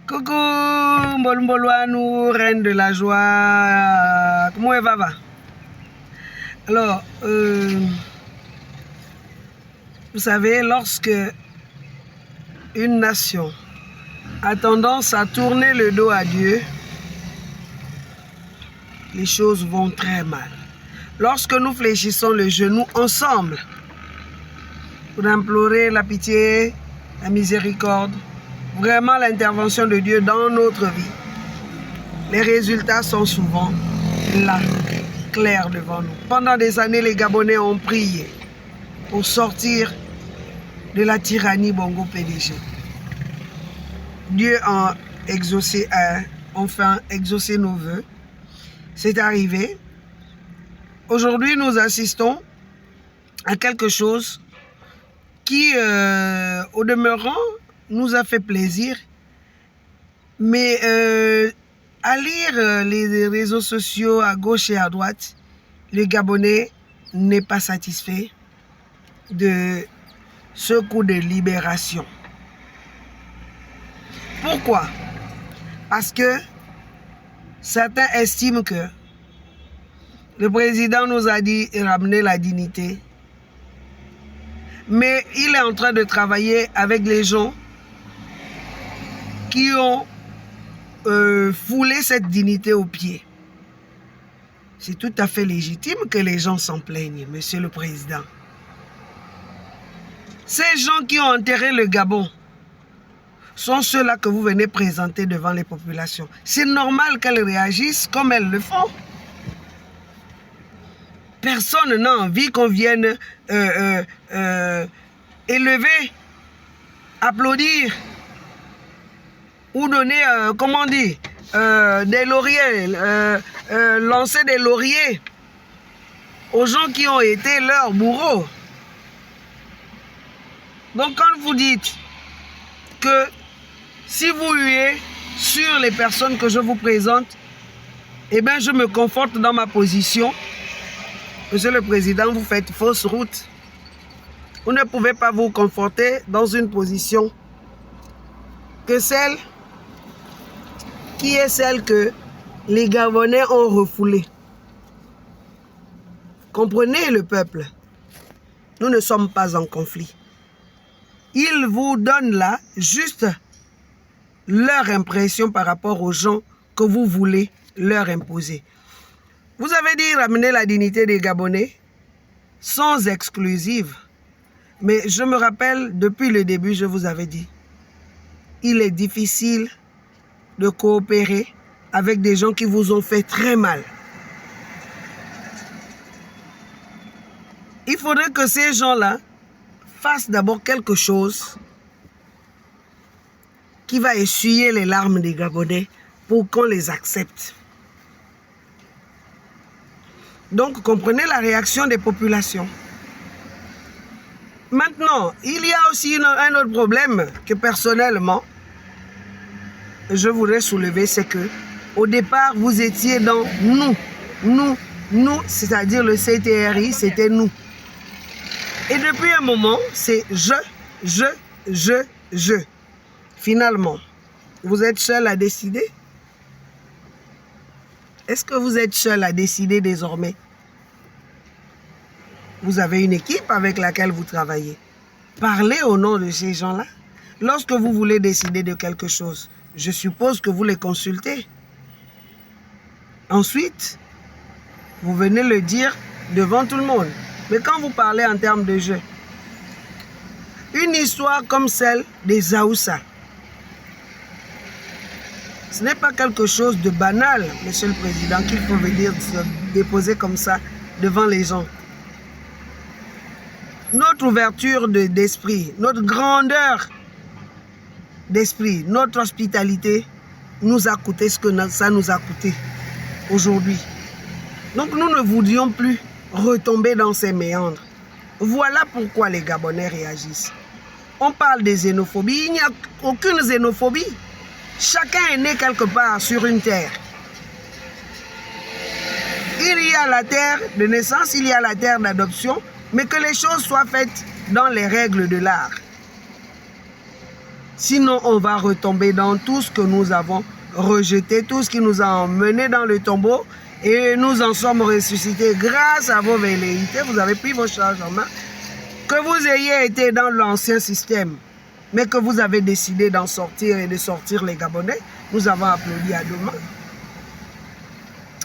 Coucou, Mbolwanou, reine de la joie. Comment elle va? Alors, vous savez, lorsque une nation a tendance à tourner le dos à Dieu, les choses vont très mal. Lorsque nous fléchissons le genou ensemble pour implorer la pitié, la miséricorde, vraiment l'intervention de Dieu dans notre vie, les résultats sont souvent là, clairs devant nous. Pendant des années, les Gabonais ont prié pour sortir de la tyrannie Bongo PDG. Dieu a exaucé, enfin exaucé nos vœux. C'est arrivé. Aujourd'hui, nous assistons à quelque chose qui, au demeurant, nous a fait plaisir. Mais à lire les réseaux sociaux à gauche et à droite, le Gabonais n'est pas satisfait de ce coup de libération. Pourquoi? Parce que certains estiment que le président nous a dit ramener la dignité, mais il est en train de travailler avec les gens qui ont foulé cette dignité aux pieds. C'est tout à fait légitime que les gens s'en plaignent, monsieur le président. Ces gens qui ont enterré le Gabon sont ceux-là que vous venez présenter devant les populations. C'est normal qu'elles réagissent comme elles le font. Personne n'a envie qu'on vienne élever, applaudir ou donner, comment dire, des lauriers, lancer des lauriers aux gens qui ont été leurs bourreaux. Donc quand vous dites que si vous huez sur les personnes que je vous présente, eh bien je me conforte dans ma position. Monsieur le Président, vous faites fausse route. Vous ne pouvez pas vous conforter dans une position que celle qui est celle que les Gabonais ont refoulée. Comprenez le peuple. Nous ne sommes pas en conflit. Ils vous donnent là juste leur impression par rapport aux gens que vous voulez leur imposer. Vous avez dit ramener la dignité des Gabonais sans exclusive. Mais je me rappelle, depuis le début, je vous avais dit, il est difficile de coopérer avec des gens qui vous ont fait très mal. Il faudrait que ces gens-là fassent d'abord quelque chose qui va essuyer les larmes des Gabonais pour qu'on les accepte. Donc, comprenez la réaction des populations. Maintenant, il y a aussi un autre problème que personnellement, je voudrais soulever, c'est que au départ, vous étiez dans nous, c'est-à-dire le CTRI, c'était nous. Et depuis un moment, c'est je. Finalement, vous êtes seul à décider? Est-ce que vous êtes seul à décider désormais? Vous avez une équipe avec laquelle vous travaillez. Parlez au nom de ces gens-là. Lorsque vous voulez décider de quelque chose, je suppose que vous les consultez. Ensuite, vous venez le dire devant tout le monde. Mais quand vous parlez en termes de jeu, une histoire comme celle des Zaoussa, ce n'est pas quelque chose de banal, monsieur le président, qu'il faut venir se déposer comme ça devant les gens. Notre ouverture d'esprit, notre grandeur d'esprit, notre hospitalité nous a coûté ce que ça nous a coûté aujourd'hui. Donc nous ne voudrions plus retomber dans ces méandres. Voilà pourquoi les Gabonais réagissent. On parle de xénophobie, il n'y a aucune xénophobie. Chacun est né quelque part sur une terre. Il y a la terre de naissance, il y a la terre d'adoption, mais que les choses soient faites dans les règles de l'art. Sinon, on va retomber dans tout ce que nous avons rejeté, tout ce qui nous a emmenés dans le tombeau. Et nous en sommes ressuscités grâce à vos velléités. Vous avez pris vos charges en main. Que vous ayez été dans l'ancien système, mais que vous avez décidé d'en sortir et de sortir les Gabonais, nous avons applaudi à deux mains.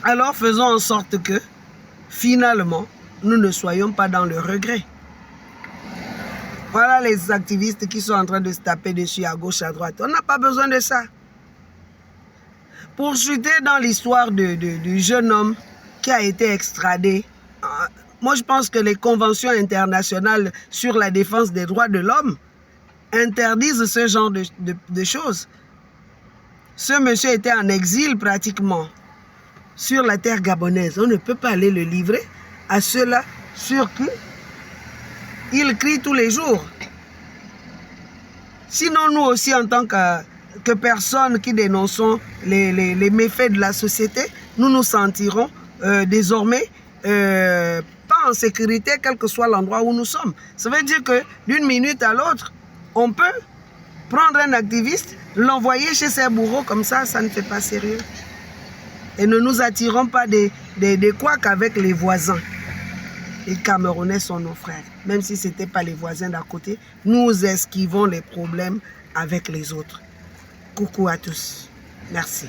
Alors faisons en sorte que, finalement, nous ne soyons pas dans le regret. Voilà les activistes qui sont en train de se taper dessus à gauche, à droite. On n'a pas besoin de ça. Pour chuter dans l'histoire du jeune homme qui a été extradé, moi je pense que les conventions internationales sur la défense des droits de l'homme interdisent ce genre de choses. Ce monsieur était en exil pratiquement sur la terre gabonaise. On ne peut pas aller le livrer à ceux-là sur qui il crie tous les jours. Sinon, nous aussi, en tant que personnes qui dénonçons les méfaits de la société, nous nous sentirons désormais pas en sécurité, quel que soit l'endroit où nous sommes. Ça veut dire que d'une minute à l'autre, on peut prendre un activiste, l'envoyer chez ses bourreaux, comme ça ne fait pas sérieux. Et ne nous attirons pas des couacs avec les voisins. Les Camerounais sont nos frères. Même si ce n'était pas les voisins d'à côté, nous esquivons les problèmes avec les autres. Coucou à tous. Merci.